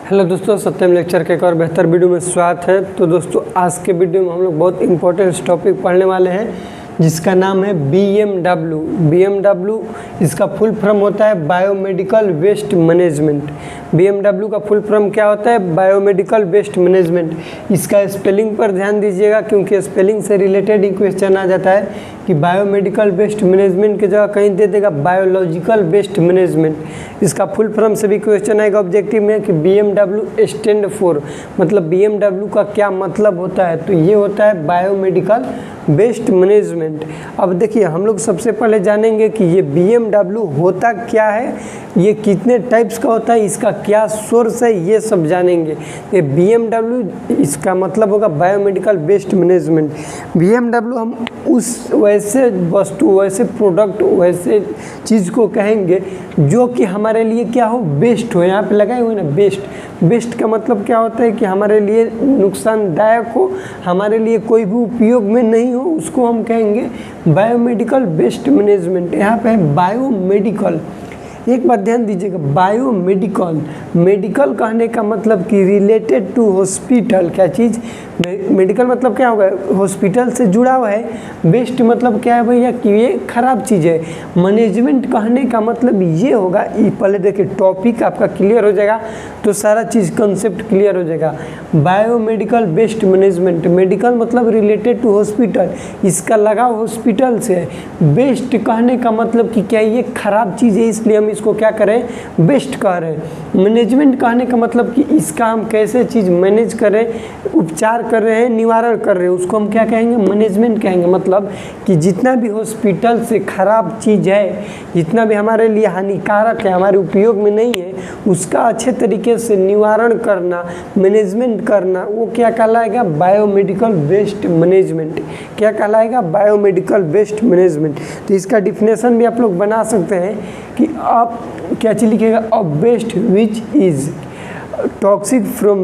Hello दोस्तों, सत्यम lecture के एक और बेहतर वीडियो में स्वागत है। तो दोस्तों, आज के वीडियो में हम लोग बहुत इंपॉर्टेंट टॉपिक पढ़ने वाले हैं जिसका नाम है BMW। BMW इसका फुल फॉर्म होता है बायोमेडिकल वेस्ट मैनेजमेंट। BMW का फुल फॉर्म क्या होता है? Biomedical waste management. इसका स्पेलिंग पर ध्यान दीजिएगा क्योंकि स्पेलिंग से रिलेटेड ही क्वेश्चन आ जाता है कि बायोमेडिकल वेस्ट मैनेजमेंट की जगह कहीं दे देगा बायोलॉजिकल वेस्ट मैनेजमेंट। इसका फुल फॉर्म से भी क्वेश्चन आएगा ऑब्जेक्टिव में कि BMW स्टैंड फॉर, मतलब BMW का क्या मतलब होता है? तो ये होता है बायोमेडिकल वेस्ट मैनेजमेंट। अब देखिए, हम लोग सबसे पहले जानेंगे कि ये BMW होता क्या है, ये कितने टाइप्स का होता है, इसका क्या सोर्स है, ये सब जानेंगे। ये BMW इसका मतलब होगा बायोमेडिकल वेस्ट मैनेजमेंट। BMW हम उस वैसे वस्तु, वैसे प्रोडक्ट, वैसे चीज़ को कहेंगे जो कि हमारे लिए क्या हो, बेस्ट हो। यहाँ पे लगाए हुए ना बेस्ट। बेस्ट का मतलब क्या होता है कि हमारे लिए नुकसानदायक हो, हमारे लिए कोई भी उपयोग में नहीं हो, उसको हम कहेंगे बायोमेडिकल वेस्ट मैनेजमेंट। यहाँ पे है बायोमेडिकल। एक बात ध्यान दीजिएगा, बायोमेडिकल, मेडिकल कहने का मतलब कि रिलेटेड टू हॉस्पिटल। क्या चीज़? मेडिकल मतलब क्या होगा? हॉस्पिटल से जुड़ा हुआ है। वेस्ट मतलब क्या है भैया कि ये खराब चीज़ है। मैनेजमेंट कहने का मतलब ये होगा, ये पहले देखिए टॉपिक आपका क्लियर हो जाएगा तो सारा चीज़ कंसेप्ट क्लियर हो जाएगा। बायोमेडिकल वेस्ट मैनेजमेंट, मेडिकल मतलब रिलेटेड टू हॉस्पिटल, इसका लगाव हॉस्पिटल से है। वेस्ट कहने का मतलब कि क्या ये खराब चीज़ है, इसलिए हम इसको क्या करें, वेस्ट कह रहे हैं। मैनेजमेंट कहने का मतलब कि इसका हम कैसे चीज़ मैनेज करें, उपचार कर रहे हैं, निवारण कर रहे हैं, उसको हम क्या कहेंगे, मैनेजमेंट कहेंगे। मतलब कि जितना भी हॉस्पिटल से खराब चीज़ है, जितना भी हमारे लिए हानिकारक है, हमारे उपयोग में नहीं है, उसका अच्छे तरीके से निवारण करना, मैनेजमेंट करना, वो क्या कहलाएगा, बायोमेडिकल वेस्ट मैनेजमेंट। क्या कहलाएगा, बायोमेडिकल वेस्ट मैनेजमेंट। तो इसका डिफिनेशन भी आप लोग बना सकते हैं कि आप क्या चीज़ लिखिएगा, a waste which is toxic from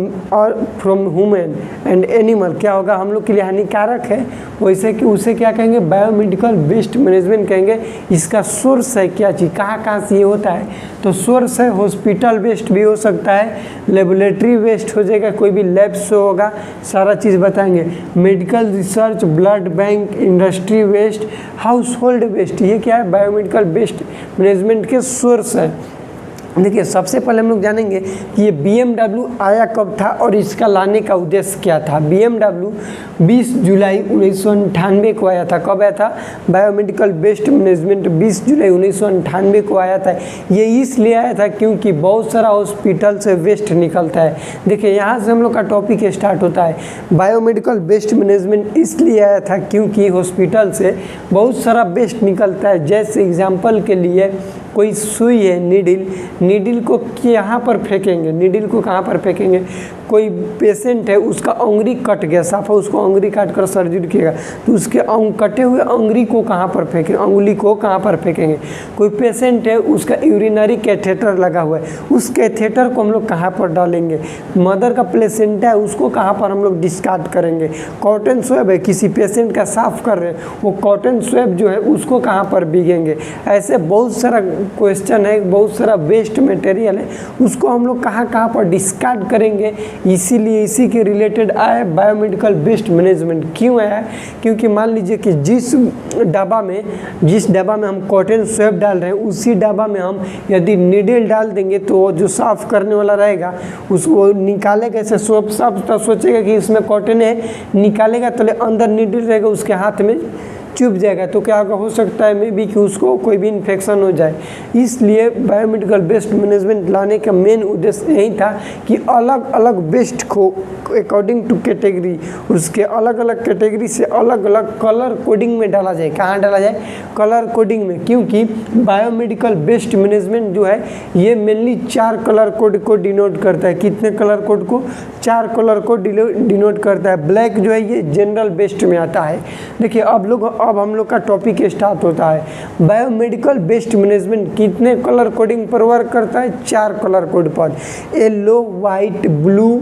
human and animal. क्या होगा, हम लोग के लिए हानिकारक है, वैसे कि उसे क्या कहेंगे, बायोमेडिकल वेस्ट मैनेजमेंट कहेंगे। इसका सोर्स है क्या चीज़, कहाँ से ये होता है? तो सोर्स है हॉस्पिटल वेस्ट भी हो सकता है, लेबोरेटरी वेस्ट हो जाएगा, कोई भी लैब से होगा, सारा चीज़ बताएंगे। Medical research, blood bank, industry waste, household waste, ये क्या है, बायोमेडिकल वेस्ट मैनेजमेंट के सोर्स है। देखिए, सबसे पहले हम लोग जानेंगे कि ये BMW आया कब था और इसका लाने का उद्देश्य क्या था। BMW 20 जुलाई 1998 को आया था। कब आया था? बायोमेडिकल वेस्ट मैनेजमेंट 20 जुलाई 1998 को आया था। ये इसलिए आया था क्योंकि बहुत सारा हॉस्पिटल से वेस्ट निकलता है। देखिए, यहाँ से हम लोग का टॉपिक स्टार्ट होता है। बायोमेडिकल वेस्ट मैनेजमेंट इसलिए आया था क्योंकि हॉस्पिटल से बहुत सारा वेस्ट निकलता है। जैसे एग्जाम्पल के लिए कोई सुई है, नीडल को यहाँ पर फेंकेंगे, नीडल को कहाँ पर फेंकेंगे? कोई पेशेंट है, उसका अंगुली कट गया, साफा उसको अंगुली काट कर सर्जरी किएगा तो उसके कटे हुए अंगुली को कहाँ पर फेंकेंगे, अंगुली को कहाँ पर फेंकेंगे? कोई पेशेंट है, उसका यूरिनरी कैथेटर लगा हुआ है, उस कैथेटर को हम लोग कहाँ पर डालेंगे? मदर का प्लेसेंटा है, उसको कहाँ पर हम लोग डिस्कार्ड करेंगे? कॉटन स्वैब है, किसी पेशेंट का साफ कर रहे हैं, वो कॉटन स्वैब जो है उसको कहाँ पर बीगेंगे? ऐसे बहुत सारा क्वेश्चन है, बहुत सारा वेस्ट मटेरियल है, उसको हम लोग कहाँ पर डिस्कार्ड करेंगे। इसीलिए इसी के रिलेटेड आया बायोमेडिकल वेस्ट मैनेजमेंट। क्यों आया? क्योंकि मान लीजिए कि जिस डब्बा में हम कॉटन स्वैब डाल रहे हैं, उसी डब्बा में हम यदि नीडल डाल देंगे तो वो जो साफ़ करने वाला रहेगा उसको निकालेगा, ऐसे स्वैब साफ सोचेगा कि इसमें कॉटन है, निकालेगा तो अंदर नीडल रहेगा, उसके हाथ में चुभ जाएगा, तो क्या हो सकता है मे बी कि उसको कोई भी इन्फेक्शन हो जाए। इसलिए बायोमेडिकल वेस्ट मैनेजमेंट लाने का मेन उद्देश्य यही था कि अलग अलग वेस्ट को अकॉर्डिंग टू कैटेगरी, उसके अलग अलग कैटेगरी से अलग अलग कलर कोडिंग में डाला जाए। कहाँ डाला जाए? कलर कोडिंग में। क्योंकि बायोमेडिकल वेस्ट मैनेजमेंट जो है ये मेनली 4 कलर कोड को डिनोट करता है। कितने कलर कोड को? 4 कलर को डिनोट करता है। ब्लैक जो है ये जनरल वेस्ट में आता है। देखिए, अब हम लोग का टॉपिक स्टार्ट होता है। बायोमेडिकल वेस्ट मैनेजमेंट कितने कलर कोडिंग पर वर्क करता है? 4 कलर कोड पर, येलो, वाइट, ब्लू,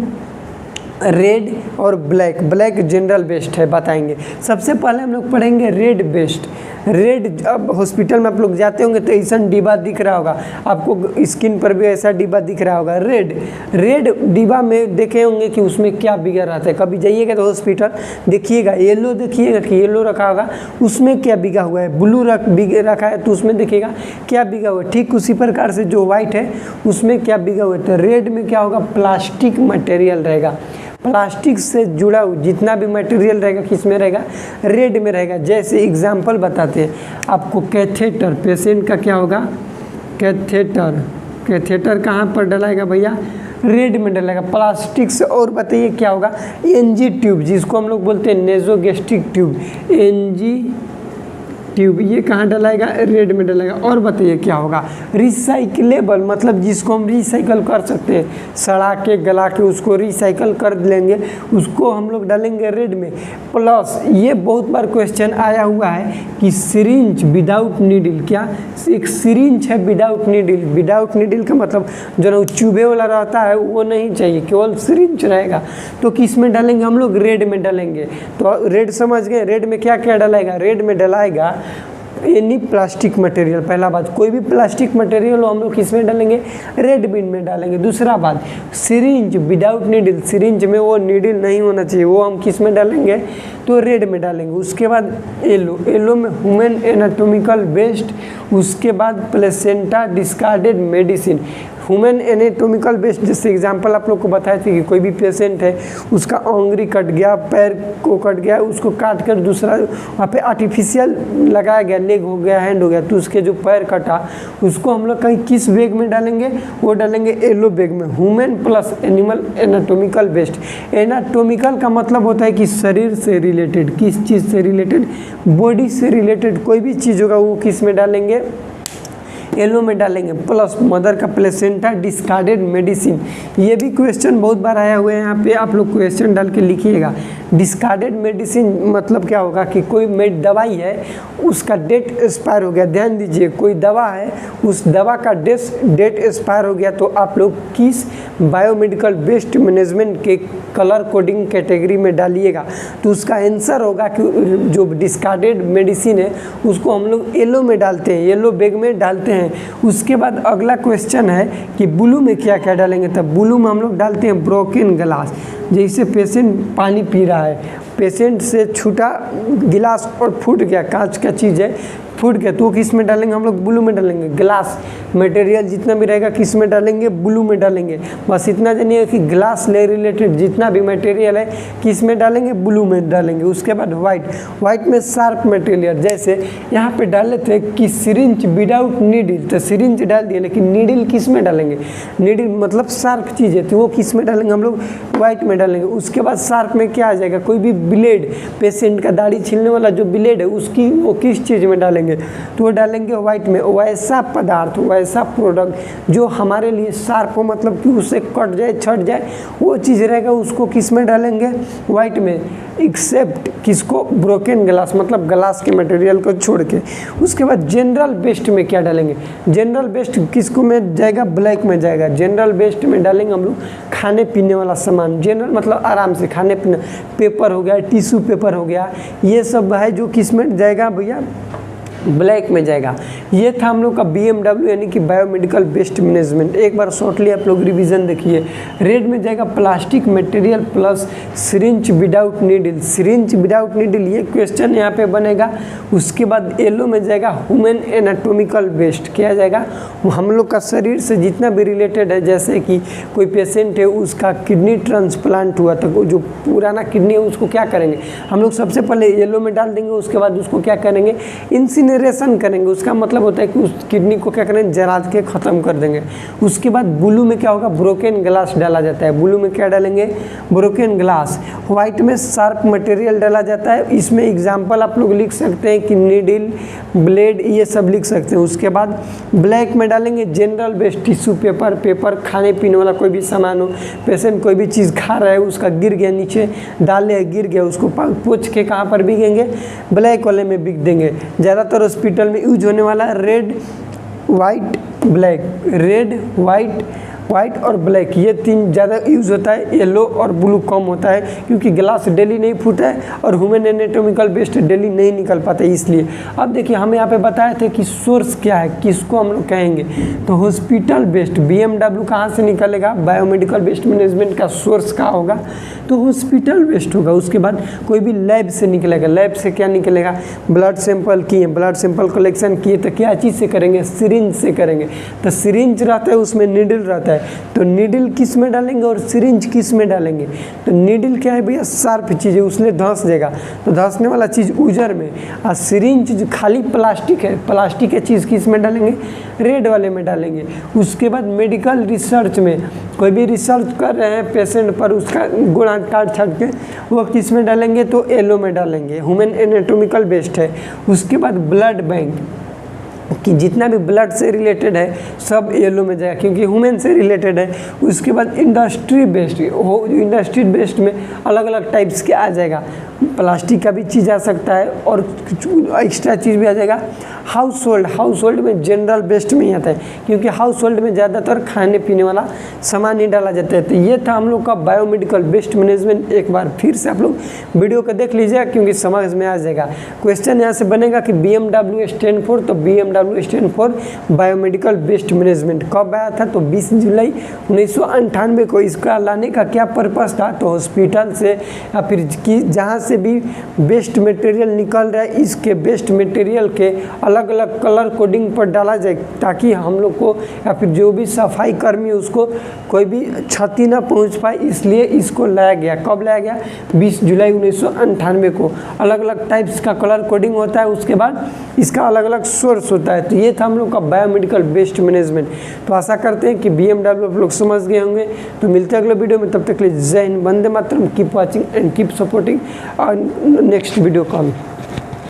रेड और ब्लैक। ब्लैक जनरल बेस्ट है, बताएंगे। सबसे पहले हम लोग पढ़ेंगे रेड बेस्ट। रेड, अब हॉस्पिटल में आप लोग जाते होंगे तो ऐसा डिब्बा दिख रहा होगा आपको, स्किन पर भी ऐसा डिब्बा दिख रहा होगा रेड डिब्बा में देखे होंगे कि उसमें क्या बिगड़ रहा था। कभी जाइएगा तो हॉस्पिटल देखिएगा, येलो देखिएगा कि येलो रखा होगा, उसमें क्या बिगा हुआ है। ब्लू रखा है तो उसमें देखिएगा क्या बिगा हुआ है। ठीक उसी प्रकार से जो वाइट है उसमें क्या बिगा हुआ है। तो रेड में क्या होगा, प्लास्टिक मटेरियल रहेगा। प्लास्टिक से जुड़ा जितना भी मटेरियल रहेगा किस में रहेगा, रेड में रहेगा। जैसे एग्जांपल बताते हैं आपको, कैथेटर, पेशेंट का क्या होगा, कैथेटर कहाँ पर डलाएगा भैया, रेड में डलेगा प्लास्टिक से। और बताइए क्या होगा, एनजी ट्यूब, जिसको हम लोग बोलते हैं नेजोगेस्ट्रिक ट्यूब, एनजी ट्यूब, ये कहाँ डलाएगा, रेड में डलेगा। और बताइए क्या होगा, रिसाइकलेबल, मतलब जिसको हम रिसाइकल कर सकते हैं, सड़ा के गला के उसको रिसाइकल कर लेंगे, उसको हम लोग डालेंगे रेड में। प्लस ये बहुत बार क्वेश्चन आया हुआ है कि सिरिंज विदाउट नीडल, क्या एक सिरिंज है विदाउट नीडल। विदाउट नीडल का मतलब जो चूबे वाला रहता है वो नहीं चाहिए, केवल सिरिंज रहेगा। तो किस में डालेंगे हम लोग, रेड में डालेंगे। तो रेड समझ गए, रेड में क्या क्या डलाएगा, रेड में डलाएगा एनी प्लास्टिक मटेरियल। पहला बात, कोई भी प्लास्टिक मटेरियल हो हम लोग किस में डालेंगे, रेड बिन में डालेंगे। दूसरा बात, सिरिंज विदाउट नीडल, सिरिंज में वो नीडल नहीं होना चाहिए, वो हम किस में डालेंगे, तो रेड में डालेंगे। उसके बाद येलो में ह्यूमन एनाटॉमिकल वेस्ट। उसके बाद placenta discarded medicine, human anatomical waste. जैसे एग्जांपल आप लोग को बताए थे कि कोई भी पेशेंट है, उसका अंगुली कट गया, पैर को कट गया, उसको काट कर दूसरा वहाँ पे आर्टिफिशियल लगाया गया, लेग हो गया, हैंड हो गया, तो उसके जो पैर कटा उसको हम लोग कहीं किस बैग में डालेंगे, वो डालेंगे येलो बैग में। Human plus animal anatomical waste. Anatomical का मतलब होता है कि शरीर से रिलेटेड, किस चीज़ से रिलेटेड, बॉडी से रिलेटेड कोई भी चीज़ होगा वो किस में डालेंगे, येलो में डालेंगे। प्लस मदर का प्लेसेंटा डिस्कार्डेड मेडिसिन, ये भी क्वेश्चन बहुत बार आया हुआ है, यहाँ पे आप लोग क्वेश्चन डाल के लिखिएगा। डिस्कार्डेड मेडिसिन मतलब क्या होगा कि कोई दवाई है उसका डेट एक्सपायर हो गया, ध्यान दीजिए, कोई दवा है उस दवा का डेट एक्सपायर हो गया, तो आप लोग किस बायोमेडिकल वेस्ट मैनेजमेंट के कलर कोडिंग कैटेगरी में डालिएगा। तो उसका आंसर होगा कि जो डिस्कार्डेड मेडिसिन है उसको हम लोग येलो में डालते हैं, येलो बैग में डालते हैं। उसके बाद अगला क्वेश्चन है कि ब्लू में क्या क्या डालेंगे, तब ब्लू में हम लोग डालते हैं ब्रोकन ग्लास। जैसे पेशेंट पानी पी रहा है, पेशेंट से छूटा गिलास और फूट गया, कांच का चीज़ है, फूट गया, तो किस में डालेंगे हम लोग, ब्लू में डालेंगे। ग्लास मटेरियल जितना भी रहेगा किस में डालेंगे, ब्लू में डालेंगे। बस इतना जानिए कि ग्लास ले रिलेटेड जितना भी मटेरियल है किस में डालेंगे, ब्लू में डालेंगे। उसके बाद वाइट में शार्प मटेरियल, जैसे यहाँ पे डाले थे कि सिरिंज विदाउट नीडल, तो सिरिंज डाल दिए, लेकिन नीडल किस में डालेंगे, नीडल मतलब शार्प चीज़ है तो वो किस में डालेंगे हम लोग, वाइट में डालेंगे। उसके बाद शार्प में क्या आ जाएगा, कोई भी ब्लेड, पेशेंट का दाढ़ी छीलने वाला जो ब्लेड है उसकी वो किस चीज़ में डालेंगे, तो वो डालेंगे व्हाइट में। वैसा पदार्थ, वैसा प्रोडक्ट जो हमारे लिए शार्प हो, मतलब कि उससे कट जाए, छट जाए, वो चीज़ रहेगा, उसको किस में डालेंगे, व्हाइट में। एक्सेप्ट किसको, ब्रोकन ग्लास, मतलब ग्लास के मटेरियल को छोड़ के। उसके बाद जनरल बेस्ट में क्या डालेंगे, जनरल बेस्ट किसको में जाएगा, ब्लैक में जाएगा। जनरल बेस्ट में डालेंगे हम लोग खाने पीने वाला सामान, जनरल मतलब आराम से खाने पीने, पेपर हो गया, टिश्यू पेपर हो गया, ये सब है जो किस में जाएगा भैया, ब्लैक में जाएगा। ये था हम लोग का BMW यानी कि बायोमेडिकल वेस्ट मैनेजमेंट। एक बार शॉर्टली आप लोग रिवीजन देखिए। रेड में जाएगा plastic material plus syringe without needle, syringe without needle, ये क्वेश्चन यहाँ पे बनेगा। उसके बाद येलो में जाएगा ह्यूमन एनाटॉमिकल वेस्ट, क्या जाएगा, हम लोग का शरीर से जितना भी रिलेटेड है, जैसे कि कोई पेशेंट है उसका किडनी ट्रांसप्लांट हुआ, तो जो पुराना किडनी है उसको क्या करेंगे हम लोग, सबसे पहले येलो में डाल देंगे। उसके बाद उसको क्या करेंगे, इंसिनरेशन करेंगे। उसका मतलब होता है कि उस किडनी को क्या करेंगे, जला के ख़त्म कर देंगे। उसके बाद ब्लू में क्या होगा, ब्रोकन ग्लास डाला जाता है। ब्लू में क्या डालेंगे, ब्रोकन ग्लास। व्हाइट में शार्प मटेरियल डाला जाता है। इसमें एग्जाम्पल आप लोग लिख सकते हैं कि नीडल, ब्लेड, ये सब लिख सकते हैं। उसके बाद ब्लैक में डालेंगे जनरल बेस्ट, टिश्यू पेपर, खाने पीने वाला कोई भी सामान हो, पेशेंट कोई भी चीज़ खा रहा है उसका गिर गया नीचे, डाले गिर गया, उसको पोंछ के कहाँ पर बिकेंगे, ब्लैक वाले में बिक देंगे। ज़्यादातर हॉस्पिटल में यूज होने वाला red white black, red white white और ब्लैक, ये 3 ज़्यादा यूज़ होता है, येलो और ब्लू कम होता है, क्योंकि ग्लास डेली नहीं फूटा है और ह्यूमन एनाटॉमिकल वेस्ट डेली नहीं निकल पाता इसलिए। अब देखिए हम यहाँ पे बताए थे कि सोर्स क्या है, किसको हम लोग कहेंगे, तो हॉस्पिटल वेस्ट BMW कहाँ से निकलेगा, बायोमेडिकल वेस्ट मैनेजमेंट का सोर्स क्या होगा, तो हॉस्पिटल वेस्ट होगा। उसके बाद कोई भी लैब से निकलेगा, लैब से क्या निकलेगा, ब्लड सैंपल किए, ब्लड सैंपल कलेक्शन किए तो क्या चीज़ से करेंगे, सिरिंज से करेंगे, तो सिरिंज रहता है उसमें नीडल रहता है, तो नीडल किस में डालेंगे और सिरिंज किस में डालेंगे, तो नीडल क्या है भैया, शार्प चीज़ है, उसमें धंस देगा, तो धंसने वाला चीज़ उजर में, और सिरिंज जो खाली प्लास्टिक है, प्लास्टिक है चीज़ किस में डालेंगे, रेड वाले में डालेंगे। उसके बाद मेडिकल रिसर्च में कोई भी रिसर्च कर रहे हैं पेशेंट पर, उसका गुणा काट छाट के वो किस में डालेंगे, तो येलो में डालेंगे, ह्यूमन एनाटॉमिकल वेस्ट है। उसके बाद ब्लड बैंक कि जितना भी ब्लड से रिलेटेड है सब येलो में जाएगा, क्योंकि ह्यूमन से रिलेटेड है। उसके बाद इंडस्ट्री बेस्ड हो, इंडस्ट्री बेस्ड में अलग अलग टाइप्स के आ जाएगा, प्लास्टिक का भी चीज़ आ सकता है और एक्स्ट्रा चीज़ भी आ जाएगा। हाउस होल्ड में जनरल बेस्ट में ही आता है, क्योंकि हाउस होल्ड में ज़्यादातर खाने पीने वाला सामान ही डाला जाता है। तो ये था हम लोग का बायोमेडिकल वेस्ट मैनेजमेंट। एक बार फिर से आप लोग वीडियो को देख लीजिएगा, क्योंकि समझ में आ जाएगा। क्वेश्चन यहाँ से बनेगा कि BMW स्टैंड फॉर, तो BMW stand for biomedical waste management कब आया था, तो 20 जुलाई 1998 को। इसका लाने का क्या पर्पज़ था, तो हॉस्पिटल से या फिर कि जहाँ से भी वेस्ट मटेरियल निकल रहा है, इसके वेस्ट मटेरियल के अलग अलग कलर कोडिंग पर डाला जाए, ताकि हम लोग को या फिर जो भी सफाई कर्मी उसको कोई भी क्षति ना पहुंच पाए, इसलिए इसको लाया गया। कब लाया गया, 20 जुलाई 1998 को। अलग अलग टाइप्स का कलर कोडिंग होता है, उसके बाद इसका अलग अलग सोर्स होता है। तो ये था हम लोग का बायोमेडिकल वेस्ट मैनेजमेंट। तो आशा करते हैं कि BMW आप लोग समझ गए होंगे। तो मिलते हैं अगले वीडियो में, तब तक के लिए Jai Hind, Vande Mataram, keep watching and keep supporting next video call.